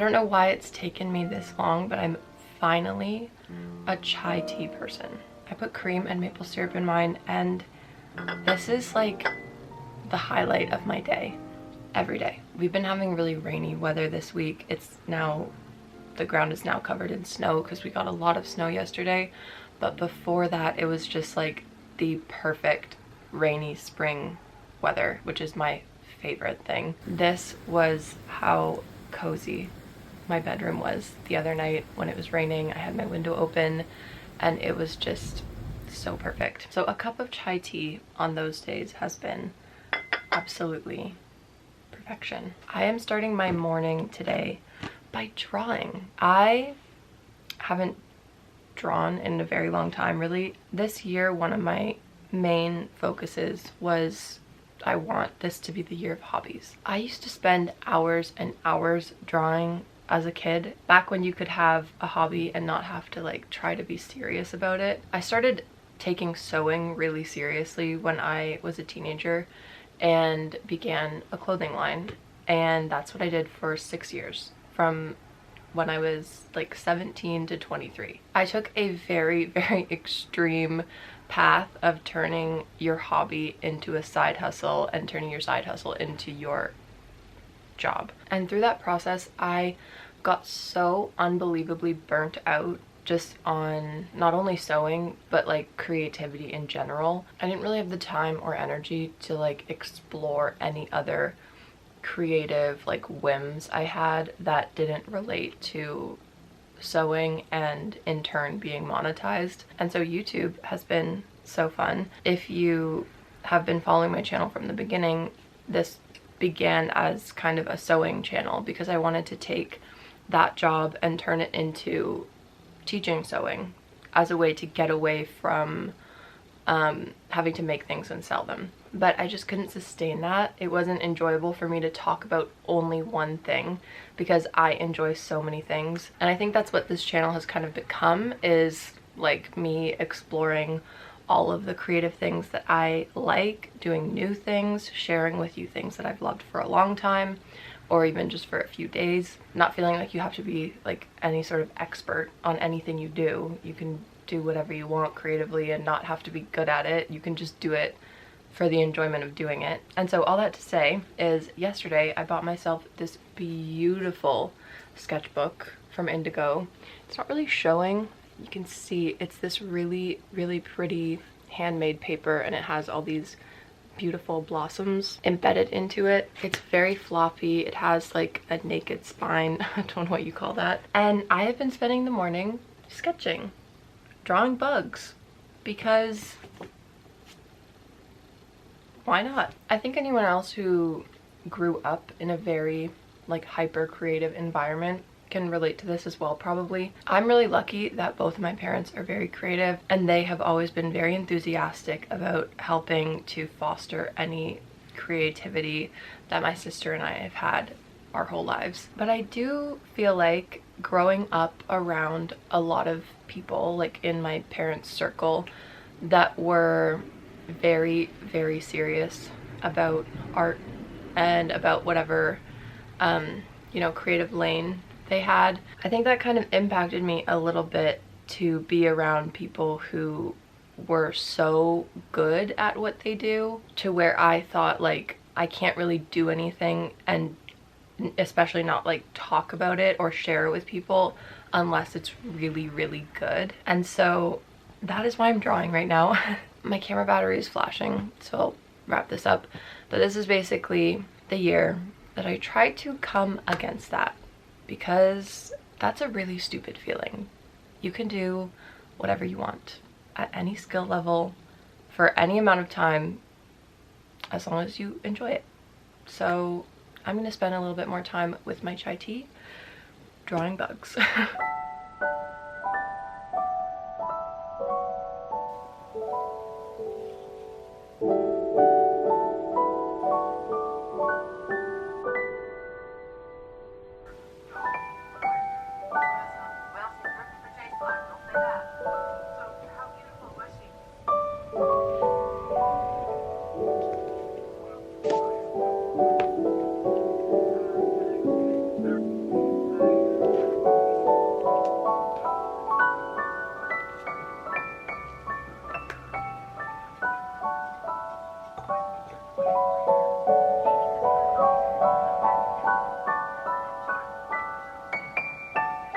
don't know why it's taken me this long, but I'm finally a chai tea person. I put cream and maple syrup in mine, and this is like the highlight of my day every day. We've been having really rainy weather this week. The ground is now covered in snow because we got a lot of snow yesterday, but before that it was just like the perfect rainy spring weather, which is my favorite thing. This was how cozy my bedroom was the other night when it was raining. I had my window open and it was just so perfect. So a cup of chai tea on those days has been absolutely perfection. I am starting my morning today by drawing. I haven't drawn in a very long time, really. This year, one of my main focuses was I want this to be the year of hobbies. I used to spend hours and hours drawing as a kid, back when you could have a hobby and not have to like try to be serious about it. I started taking sewing really seriously when I was a teenager and began a clothing line, and that's what I did for 6 years, from when I was like 17 to 23. I took a very, very extreme path of turning your hobby into a side hustle and turning your side hustle into your job. And through that process, I got so unbelievably burnt out just on not only sewing, but like creativity in general. I didn't really have the time or energy to like explore any other creative like whims I had that didn't relate to sewing and in turn being monetized. And so YouTube has been so fun. If you have been following my channel from the beginning, this began as kind of a sewing channel because I wanted to take that job and turn it into teaching sewing as a way to get away from having to make things and sell them. But I just couldn't sustain that. It wasn't enjoyable for me to talk about only one thing because I enjoy so many things. And I think that's what this channel has kind of become, is like me exploring all of the creative things that I like, doing new things, sharing with you things that I've loved for a long time, or even just for a few days. Not feeling like you have to be like any sort of expert on anything you do. You can do whatever you want creatively and not have to be good at it. You can just do it for the enjoyment of doing it. And so all that to say is, yesterday I bought myself this beautiful sketchbook from Indigo. It's not really showing. You can see it's this really, really pretty handmade paper, and it has all these beautiful blossoms embedded into it. It's very floppy. It has like a naked spine. I don't know what you call that. And I have been spending the morning sketching, drawing bugs, because why not? I think anyone else who grew up in a very like hyper creative environment can relate to this as well, probably. I'm really lucky that both of my parents are very creative, and they have always been very enthusiastic about helping to foster any creativity that my sister and I have had our whole lives. But I do feel like growing up around a lot of people like in my parents' circle that were very, very serious about art and about whatever you know, creative lane they had, I think that kind of impacted me a little bit to be around people who were so good at what they do, to where I thought like I can't really do anything, and especially not like talk about it or share it with people unless it's really, really good. And so that is why I'm drawing right now. My camera battery is flashing, so I'll wrap this up. But this is basically the year that I tried to come against that, because that's a really stupid feeling. You can do whatever you want at any skill level for any amount of time as long as you enjoy it. So I'm gonna spend a little bit more time with my chai tea drawing bugs.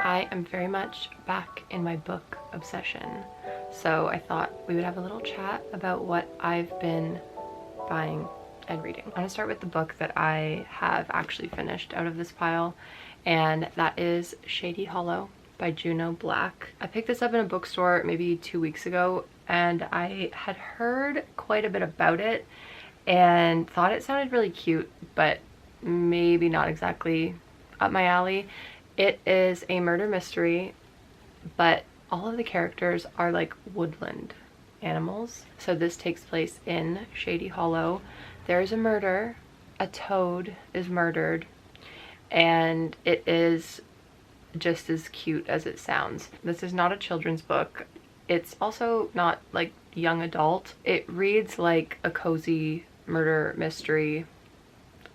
I am very much back in my book obsession, so I thought we would have a little chat about what I've been buying and reading. I'm gonna start with the book that I have actually finished out of this pile, and that is Shady Hollow by Juno Black. I picked this up in a bookstore maybe 2 weeks ago, and I had heard quite a bit about it and thought it sounded really cute, but maybe not exactly up my alley. It is a murder mystery, but all of the characters are like woodland animals. So this takes place in Shady Hollow. There's a murder, a toad is murdered, and it is just as cute as it sounds. This is not a children's book. It's also not like young adult. It reads like a cozy murder mystery.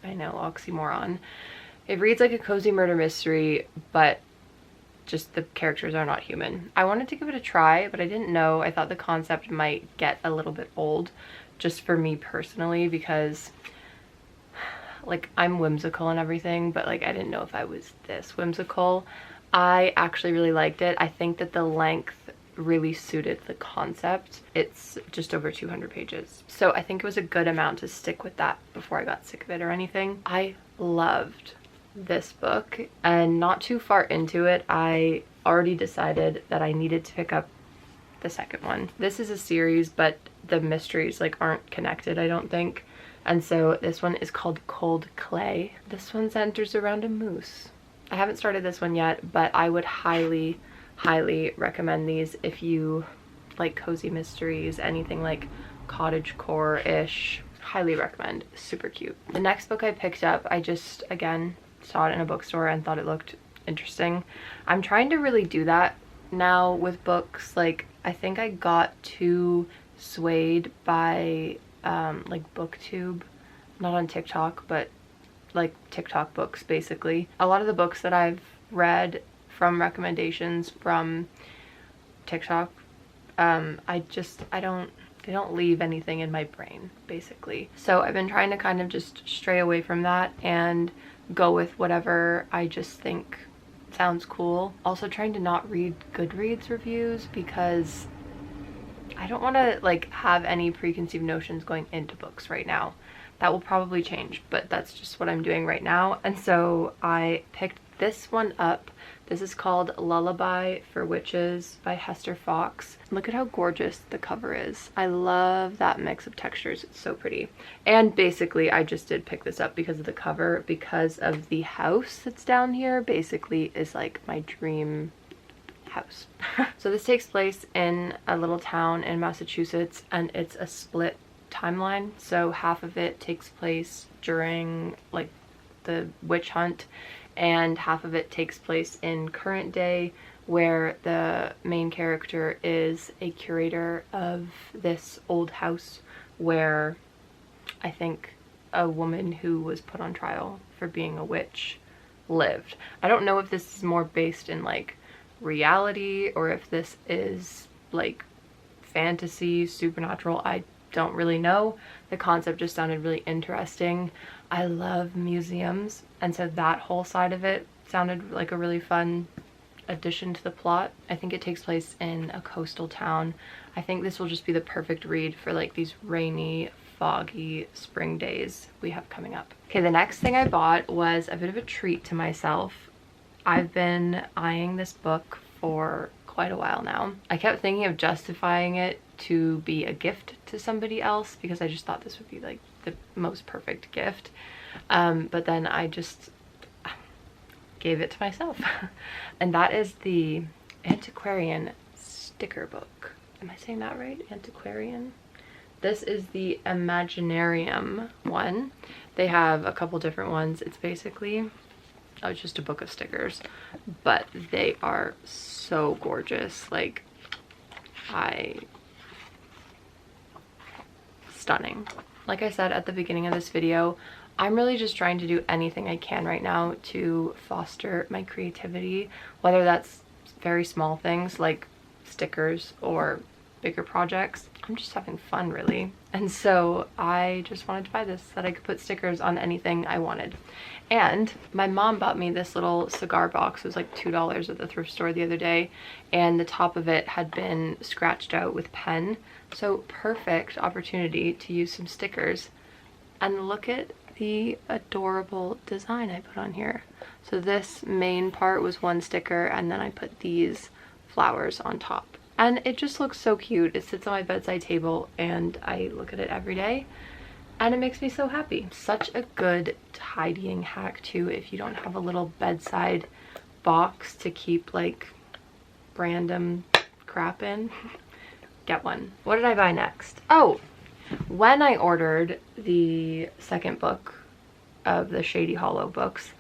I know, oxymoron. It reads like a cozy murder mystery, but just the characters are not human. I wanted to give it a try, but I didn't know. I thought the concept might get a little bit old just for me personally, because like I'm whimsical and everything, but like I didn't know if I was this whimsical. I actually really liked it. I think that the length really suited the concept. It's just over 200 pages. So I think it was a good amount to stick with that before I got sick of it or anything. I loved this book, and not too far into it, I already decided that I needed to pick up the second one. This is a series, but the mysteries like aren't connected, I don't think. And so this one is called Cold Clay. This one centers around a moose. I haven't started this one yet, but I would highly recommend these if you like cozy mysteries, anything like cottagecore-ish. Highly recommend. Super cute. The next book I picked up, I just again saw it in a bookstore and thought it looked interesting. I'm trying to really do that now with books. Like I think I got too swayed by like BookTube, not on TikTok, but like TikTok books basically. A lot of the books that I've read from recommendations from TikTok, they don't leave anything in my brain basically. So I've been trying to kind of just stray away from that and go with whatever I just think sounds cool. Also trying to not read Goodreads reviews because I don't want to like have any preconceived notions going into books right now. That will probably change, but that's just what I'm doing right now. And so I picked this one up. This is called Lullaby for Witches by Hester Fox. Look at how gorgeous the cover is. I love that mix of textures. It's so pretty. And basically I just did pick this up because of the cover, because of the house that's down here basically is like my dream house. So this takes place in a little town in Massachusetts, and it's a split timeline. So half of it takes place during like the witch hunt, and half of it takes place in current day, where the main character is a curator of this old house where I think a woman who was put on trial for being a witch lived. I don't know if this is more based in like reality or if this is like fantasy, supernatural. I don't really know. The concept just sounded really interesting. I love museums, and so that whole side of it sounded like a really fun addition to the plot. I think it takes place in a coastal town. I think this will just be the perfect read for like these rainy, foggy spring days we have coming up. Okay, the next thing I bought was a bit of a treat to myself. I've been eyeing this book for quite a while now. I kept thinking of justifying it to be a gift to somebody else because I just thought this would be like the most perfect gift, but then I just gave it to myself. And that is the Antiquarian sticker book. Am I saying that right? Antiquarian? This is the Imaginarium one. They have a couple different ones. It's basically, oh, it's just a book of stickers, but they are so gorgeous. Like, stunning. Like I said at the beginning of this video, I'm really just trying to do anything I can right now to foster my creativity, whether that's very small things like stickers or bigger projects. I'm just having fun, really. And so I just wanted to buy this so that I could put stickers on anything I wanted. And my mom bought me this little cigar box. It was like $2 at the thrift store the other day, and the top of it had been scratched out with pen. So perfect opportunity to use some stickers. And look at the adorable design I put on here. So this main part was one sticker, and then I put these flowers on top. And it just looks so cute. It sits on my bedside table and I look at it every day. And it makes me so happy. Such a good tidying hack too, if you don't have a little bedside box to keep like random crap in. Get one. What did I buy next? Oh, when I ordered the second book of the Shady Hollow books,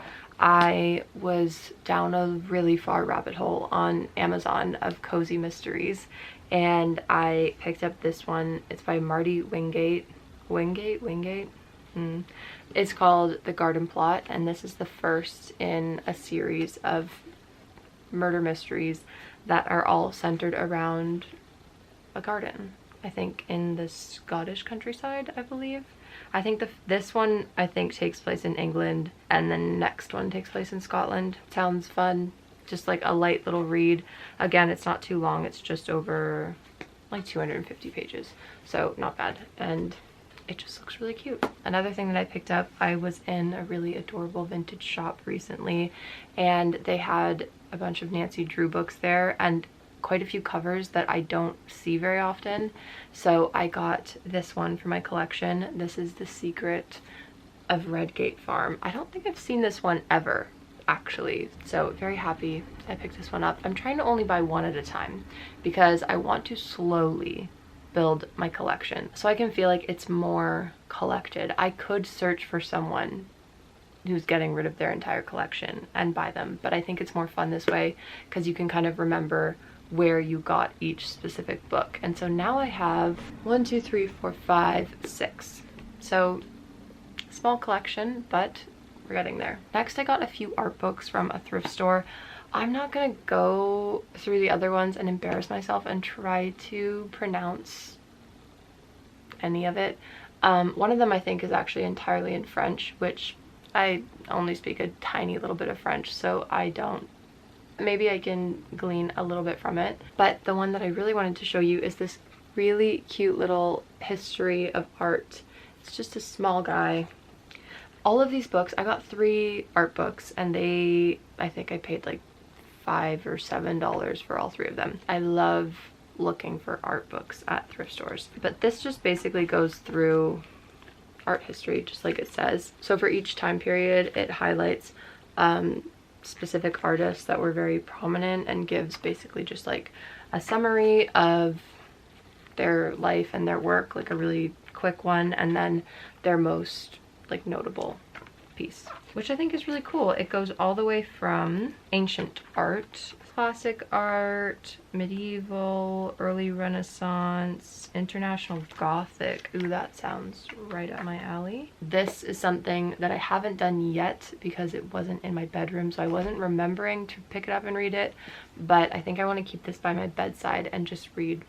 I was down a really far rabbit hole on Amazon of cozy mysteries, and I picked up this one. It's by Marty Wingate. Wingate? It's called The Garden Plot, and this is the first in a series of murder mysteries that are all centered around a garden. I think in the Scottish countryside, I believe. I think this one I think takes place in England, and the next one takes place in Scotland. Sounds fun. Just like a light little read. Again, it's not too long. It's just over like 250 pages. So not bad. And it just looks really cute. Another thing that I picked up, I was in a really adorable vintage shop recently, and they had a bunch of Nancy Drew books there and quite a few covers that I don't see very often. So I got this one for my collection. This is The Secret of Redgate Farm. I don't think I've seen this one ever, actually. So very happy I picked this one up. I'm trying to only buy one at a time because I want to slowly build my collection so I can feel like it's more collected. I could search for someone who's getting rid of their entire collection and buy them, but I think it's more fun this way because you can kind of remember where you got each specific book. And so now I have 1, 2, 3, 4, 5, 6. So small collection, but we're getting there. Next, I got a few art books from a thrift store. I'm not gonna go through the other ones and embarrass myself and try to pronounce any of it. One of them I think is actually entirely in French, which I only speak a tiny little bit of French, so I don't. Maybe I can glean a little bit from it. But the one that I really wanted to show you is this really cute little history of art. It's just a small guy. All of these books, I got 3 art books, and I think I paid like $5 or $7 for all 3 of them. I love looking for art books at thrift stores. But this just basically goes through art history, just like it says. So for each time period, it highlights specific artists that were very prominent and gives basically just like a summary of their life and their work, like a really quick one, and then their most like notable piece, which I think is really cool. It goes all the way from ancient art, classic art, medieval, early Renaissance, international Gothic. Ooh, that sounds right up my alley. This is something that I haven't done yet because it wasn't in my bedroom, so I wasn't remembering to pick it up and read it, but I think I want to keep this by my bedside and just read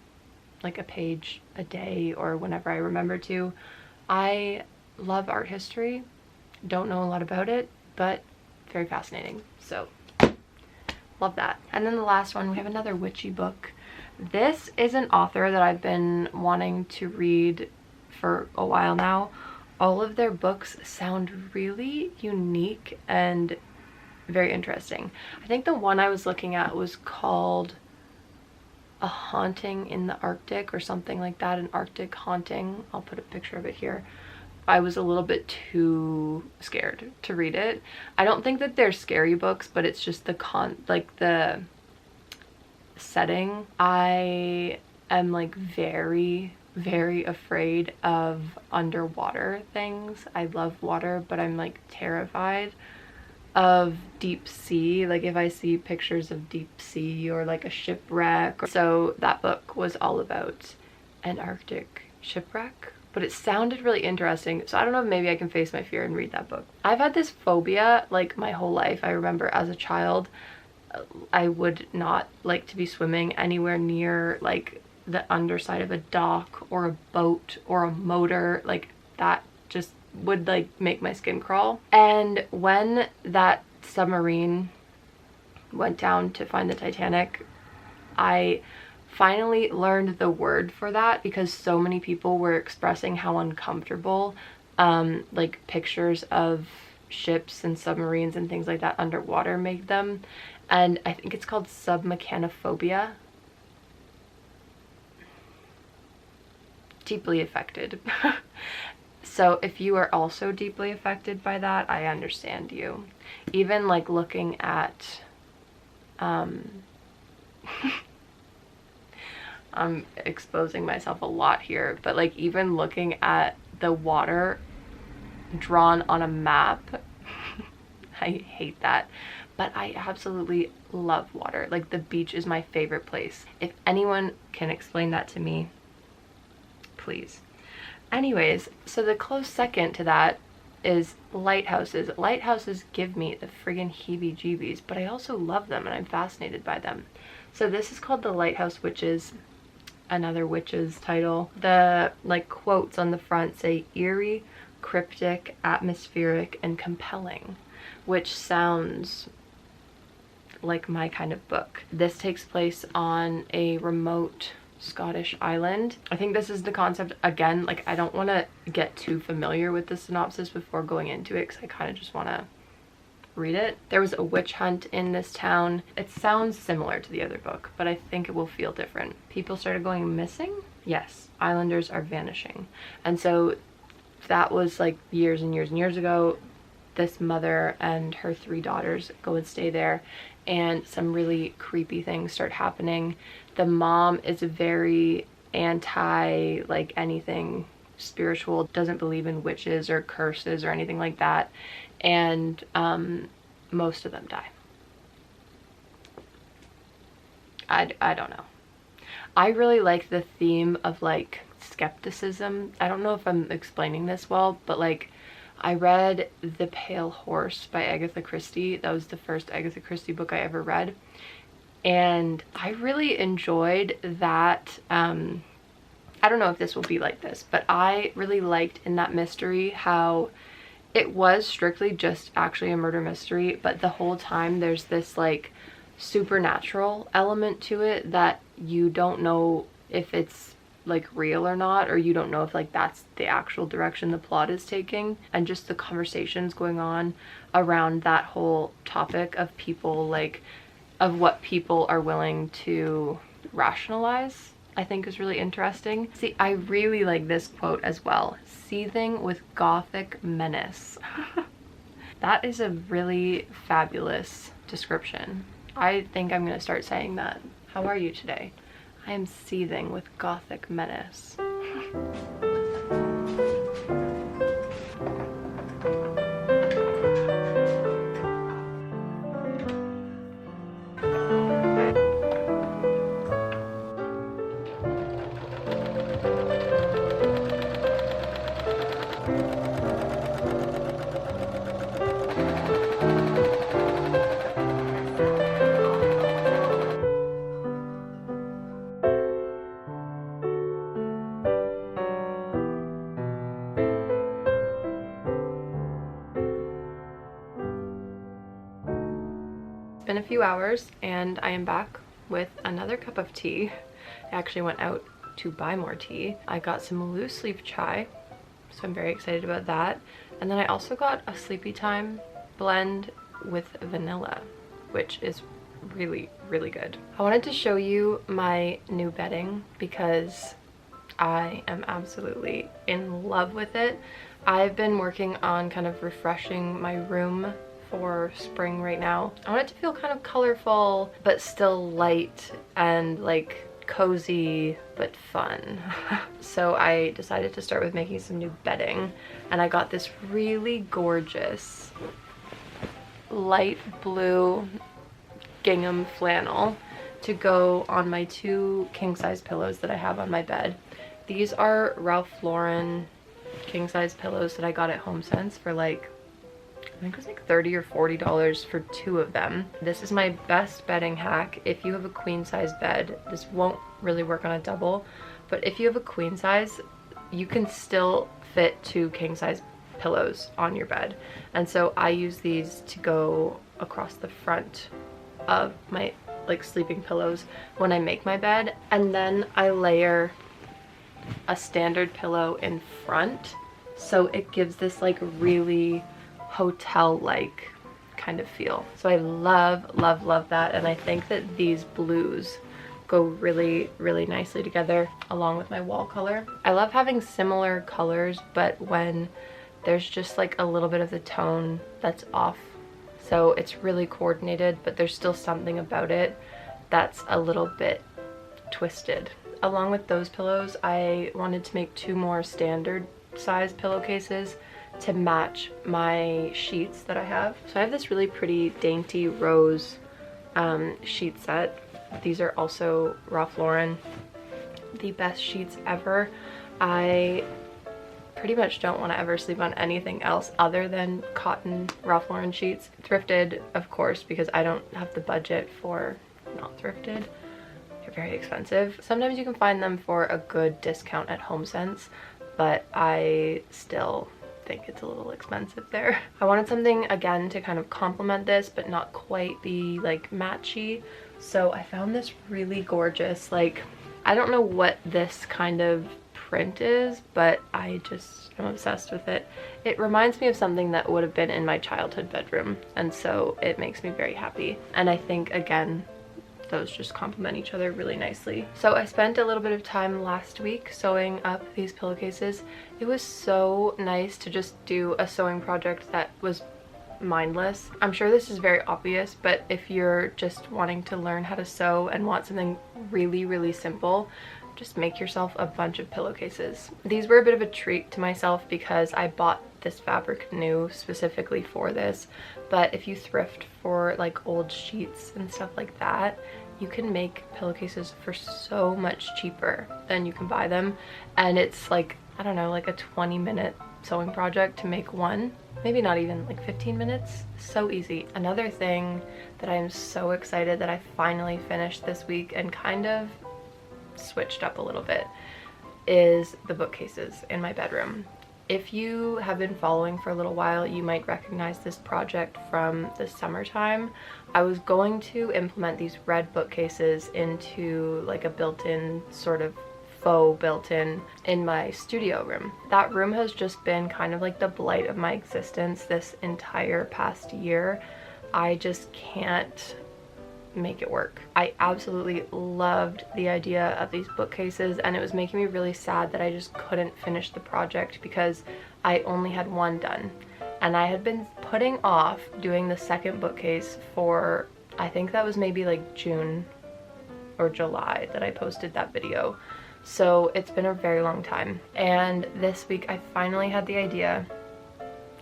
like a page a day or whenever I remember to. I love art history. Don't know a lot about it, but very fascinating. So love that. And then the last one, we have another witchy book. This is an author that I've been wanting to read for a while now. All of their books sound really unique and very interesting. I think the one I was looking at was called A Haunting in the Arctic or something like that, an Arctic haunting. I'll put a picture of it here. I was a little bit too scared to read it. I don't think that they're scary books, but it's just the setting. I am like very, very afraid of underwater things. I love water, but I'm like terrified of deep sea. Like if I see pictures of deep sea or like a shipwreck. So that book was all about an Arctic shipwreck, but it sounded really interesting. So I don't know if maybe I can face my fear and read that book. I've had this phobia like my whole life. I remember as a child, I would not like to be swimming anywhere near like the underside of a dock or a boat or a motor, like that just would like make my skin crawl. And when that submarine went down to find the Titanic, I finally learned the word for that because so many people were expressing how uncomfortable like pictures of ships and submarines and things like that underwater make them. And I think it's called submechanophobia. Deeply affected. So if you are also deeply affected by that, I understand you. Even like looking at I'm exposing myself a lot here, but like even looking at the water drawn on a map, I hate that. But I absolutely love water. Like the beach is my favorite place. If anyone can explain that to me, please. Anyways, so the close second to that is lighthouses. Lighthouses give me the friggin' heebie-jeebies, but I also love them and I'm fascinated by them. So this is called The Lighthouse Witches, another witch's title. The like quotes on the front say eerie, cryptic, atmospheric, and compelling, which sounds like my kind of book. This takes place on a remote Scottish island. I think this is the concept. Again, like I don't want to get too familiar with the synopsis before going into it because I kind of just want to read it. There was a witch hunt in this town. It sounds similar to the other book, but I think it will feel different. People started going missing. Yes, islanders are vanishing. And so that was like years and years and years ago. This mother and her 3 daughters go and stay there, and some really creepy things start happening. The mom is very anti like anything spiritual, doesn't believe in witches or curses or anything like that, and most of them die. I don't know. I really like the theme of like skepticism. I don't know if I'm explaining this well, but like I read The Pale Horse by Agatha Christie. That was the first Agatha Christie book I ever read. And I really enjoyed that. I don't know if this will be like this, but I really liked in that mystery how it was strictly just actually a murder mystery, but the whole time there's this like supernatural element to it that you don't know if it's like real or not, or you don't know if like that's the actual direction the plot is taking. And just the conversations going on around that whole topic of people, like of what people are willing to rationalize, I think is really interesting. See, I really like this quote as well. Seething with Gothic menace. That is a really fabulous description. I think I'm gonna start saying that. How are you today? I am seething with Gothic menace. Been a few hours and I am back with another cup of tea. I actually went out to buy more tea. I got some loose leaf chai, so I'm very excited about that. And then I also got a Sleepytime blend with vanilla, which is really, really good. I wanted to show you my new bedding because I am absolutely in love with it. I've been working on kind of refreshing my room for spring right now. I want it to feel kind of colorful, but still light and like cozy, but fun. So I decided to start with making some new bedding, and I got this really gorgeous light blue gingham flannel to go on my 2 king-size pillows that I have on my bed. These are Ralph Lauren king-size pillows that I got at HomeSense for like think it was like $30 or $40 for 2 of them. This is my best bedding hack. If you have a queen size bed, this won't really work on a double, but if you have a queen size, you can still fit 2 king size pillows on your bed. And so I use these to go across the front of my like sleeping pillows when I make my bed, and then I layer a standard pillow in front, so it gives this like really hotel-like kind of feel. So I love, love, love that, and I think that these blues go really, really nicely together along with my wall color. I love having similar colors, but when there's just like a little bit of the tone that's off, so it's really coordinated, but there's still something about it that's a little bit twisted. Along with those pillows, I wanted to make 2 more standard size pillowcases to match my sheets that I have. So I have this really pretty dainty rose sheet set. These are also Ralph Lauren, the best sheets ever. I pretty much don't want to ever sleep on anything else other than cotton Ralph Lauren sheets. Thrifted, of course, because I don't have the budget for not thrifted. They're very expensive. Sometimes you can find them for a good discount at HomeSense, but I still think it's a little expensive there. I wanted something again to kind of complement this but not quite be like matchy, so I found this really gorgeous, like, I don't know what this kind of print is, but I just am obsessed with it. It reminds me of something that would have been in my childhood bedroom, and so it makes me very happy. And I think again those just complement each other really nicely. So I spent a little bit of time last week sewing up these pillowcases. It was so nice to just do a sewing project that was mindless. I'm sure this is very obvious, but if you're just wanting to learn how to sew and want something really, really simple, just make yourself a bunch of pillowcases. These were a bit of a treat to myself because I bought this fabric new specifically for this, but if you thrift for like old sheets and stuff like that, you can make pillowcases for so much cheaper than you can buy them, and it's like, I don't know, like a 20-minute sewing project to make one, maybe not even, like 15 minutes. So easy. Another thing that I am so excited that I finally finished this week and kind of switched up a little bit is the bookcases in my bedroom. If you have been following for a little while, you might recognize this project from the summertime. I was going to implement these red bookcases into like a built-in sort of faux built-in in my studio room. That room has just been kind of like the blight of my existence this entire past year. I just can't make it work. I absolutely loved the idea of these bookcases, and it was making me really sad that I just couldn't finish the project because I only had one done, and I had been putting off doing the second bookcase for, I think that was maybe like June or July that I posted that video, so it's been a very long time. And this week I finally had the idea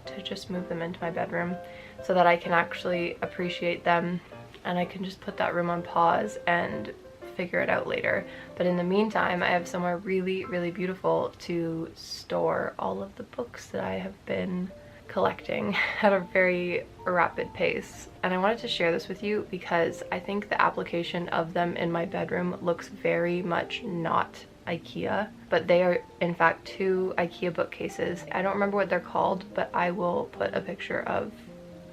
to just move them into my bedroom so that I can actually appreciate them, and I can just put that room on pause and figure it out later. But in the meantime, I have somewhere really, really beautiful to store all of the books that I have been collecting at a very rapid pace. And I wanted to share this with you because I think the application of them in my bedroom looks very much not IKEA, but they are in fact 2 IKEA bookcases. I don't remember what they're called, but I will put a picture of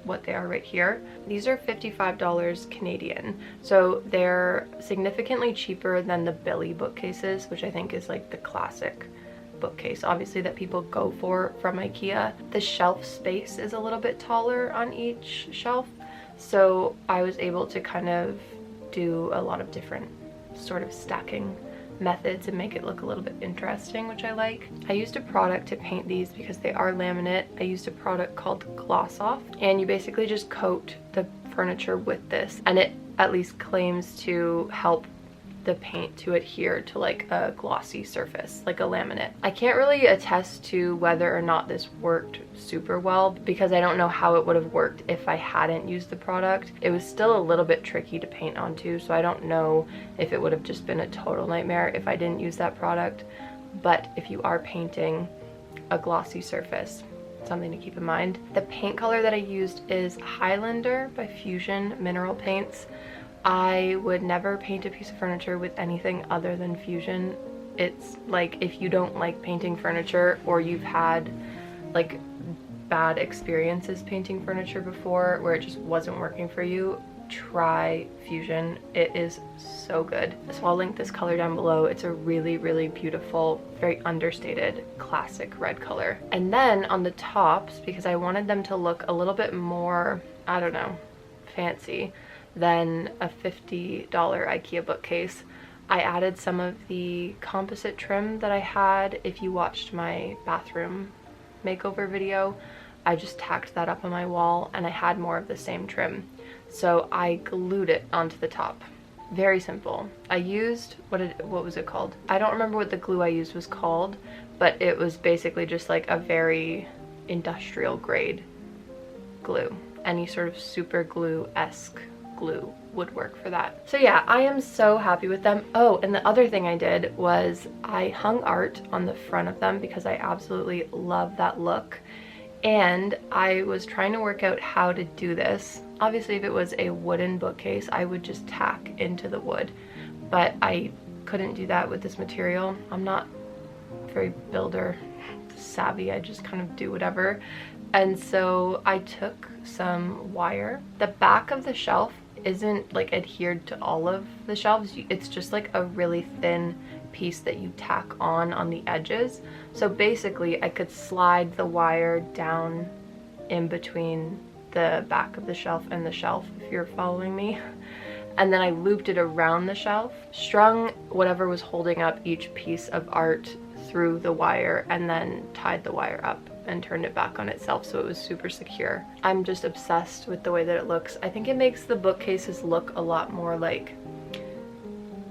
what they are right here. These are $55 Canadian, so they're significantly cheaper than the Billy bookcases, which I think is like the classic bookcase obviously that people go for from IKEA. The shelf space is a little bit taller on each shelf, so I was able to kind of do a lot of different sort of stacking methods and make it look a little bit interesting, which I like. I used a product to paint these because they are laminate. I used a product called Gloss Off, and you basically just coat the furniture with this, and it at least claims to help the paint to adhere to like a glossy surface, like a laminate. I can't really attest to whether or not this worked super well because I don't know how it would have worked if I hadn't used the product. It was still a little bit tricky to paint onto, so I don't know if it would have just been a total nightmare if I didn't use that product. But if you are painting a glossy surface, something to keep in mind. The paint color that I used is Highlander by Fusion Mineral Paints. I would never paint a piece of furniture with anything other than Fusion. It's like, if you don't like painting furniture, or you've had like bad experiences painting furniture before where it just wasn't working for you, try Fusion. It is so good. So I'll link this color down below. It's a really, really beautiful, very understated, classic red color. And then on the tops, because I wanted them to look a little bit more, I don't know, fancy than a $50 IKEA bookcase, I added some of the composite trim that I had. If you watched my bathroom makeover video, I just tacked that up on my wall, and I had more of the same trim. So I glued it onto the top. Very simple. I used, what was it called? I don't remember what the glue I used was called, but it was basically just like a very industrial grade glue. Any sort of super glue-esque glue would work for that. So yeah, I am so happy with them. Oh, and the other thing I did was I hung art on the front of them because I absolutely love that look. And I was trying to work out how to do this. Obviously, if it was a wooden bookcase, I would just tack into the wood, but I couldn't do that with this material. I'm not very builder savvy. I just kind of do whatever. And so I took some wire. The back of the shelf isn't like adhered to all of the shelves. It's just like a really thin piece that you tack on the edges. So basically I could slide the wire down in between the back of the shelf and the shelf, if you're following me. And then I looped it around the shelf, strung whatever was holding up each piece of art through the wire, and then tied the wire up and turned it back on itself so it was super secure. I'm just obsessed with the way that it looks. I think it makes the bookcases look a lot more like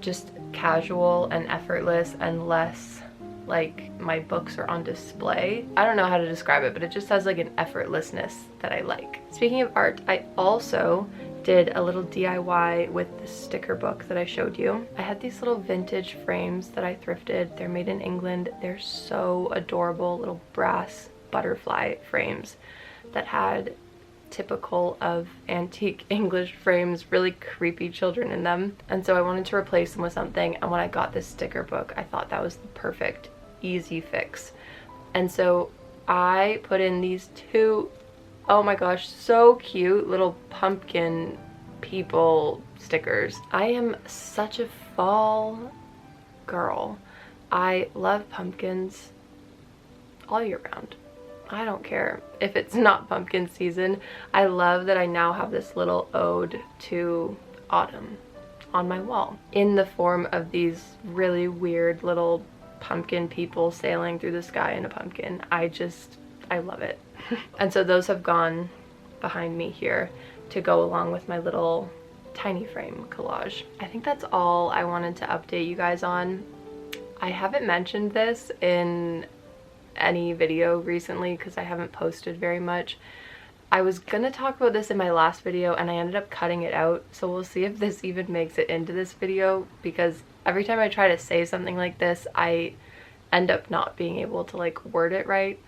just casual and effortless and less like my books are on display. I don't know how to describe it, but it just has like an effortlessness that I like. Speaking of art, I also did a little DIY with the sticker book that I showed you. I had these little vintage frames that I thrifted. They're made in England. They're so adorable, little brass butterfly frames that had typical of antique English frames, really creepy children in them. And so I wanted to replace them with something, and when I got this sticker book, I thought that was the perfect easy fix. And so I put in these two, oh my gosh, so cute little pumpkin people stickers. I am such a fall girl. I love pumpkins all year round. I don't care if it's not pumpkin season. I love that I now have this little ode to autumn on my wall in the form of these really weird little pumpkin people sailing through the sky in a pumpkin. I love it. And so those have gone behind me here to go along with my little tiny frame collage. I think that's all I wanted to update you guys on. I haven't mentioned this in any video recently because I haven't posted very much. I was gonna talk about this in my last video and I ended up cutting it out, so we'll see if this even makes it into this video, because every time I try to say something like this I end up not being able to like word it right.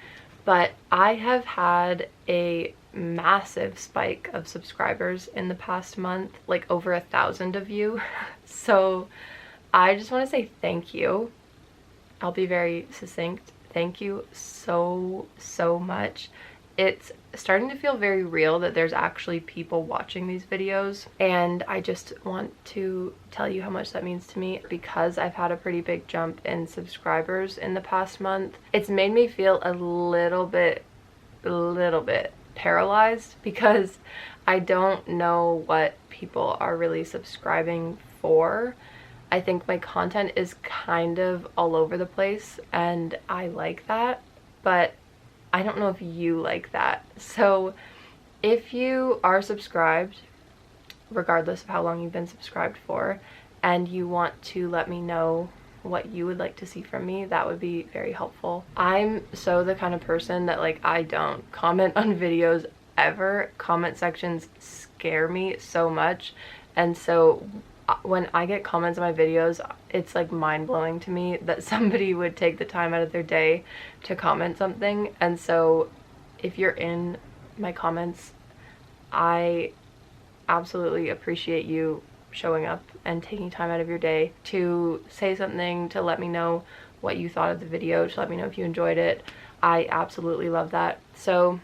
But I have had a massive spike of subscribers in the past month, like over 1,000 of you. So I just want to say thank you. I'll be very succinct. Thank you so much. It's starting to feel very real that there's actually people watching these videos, and I just want to tell you how much that means to me, because I've had a pretty big jump in subscribers in the past month. It's made me feel a little bit paralyzed, because I don't know what people are really subscribing for. I think my content is kind of all over the place, and I like that, but I don't know if you like that. So if you are subscribed, regardless of how long you've been subscribed for, and you want to let me know what you would like to see from me, that would be very helpful. I'm so the kind of person that like I don't comment on videos ever. Comment sections scare me so much, and so when I get comments on my videos, it's like mind-blowing to me that somebody would take the time out of their day to comment something. And so if you're in my comments, I absolutely appreciate you showing up and taking time out of your day to say something, to let me know what you thought of the video, to let me know if you enjoyed it. I absolutely love that. So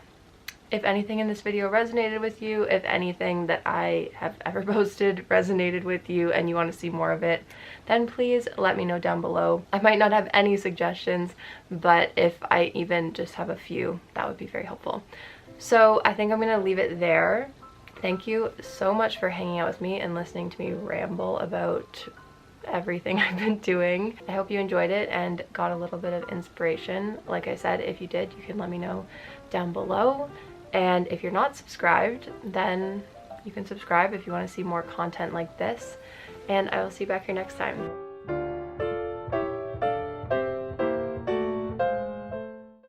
if anything in this video resonated with you, if anything that I have ever posted resonated with you and you want to see more of it, then please let me know down below. I might not have any suggestions, but if I even just have a few, that would be very helpful. So I think I'm gonna leave it there. Thank you so much for hanging out with me and listening to me ramble about everything I've been doing. I hope you enjoyed it and got a little bit of inspiration. Like I said, if you did, you can let me know down below. And if you're not subscribed, then you can subscribe if you want to see more content like this. And I will see you back here next time.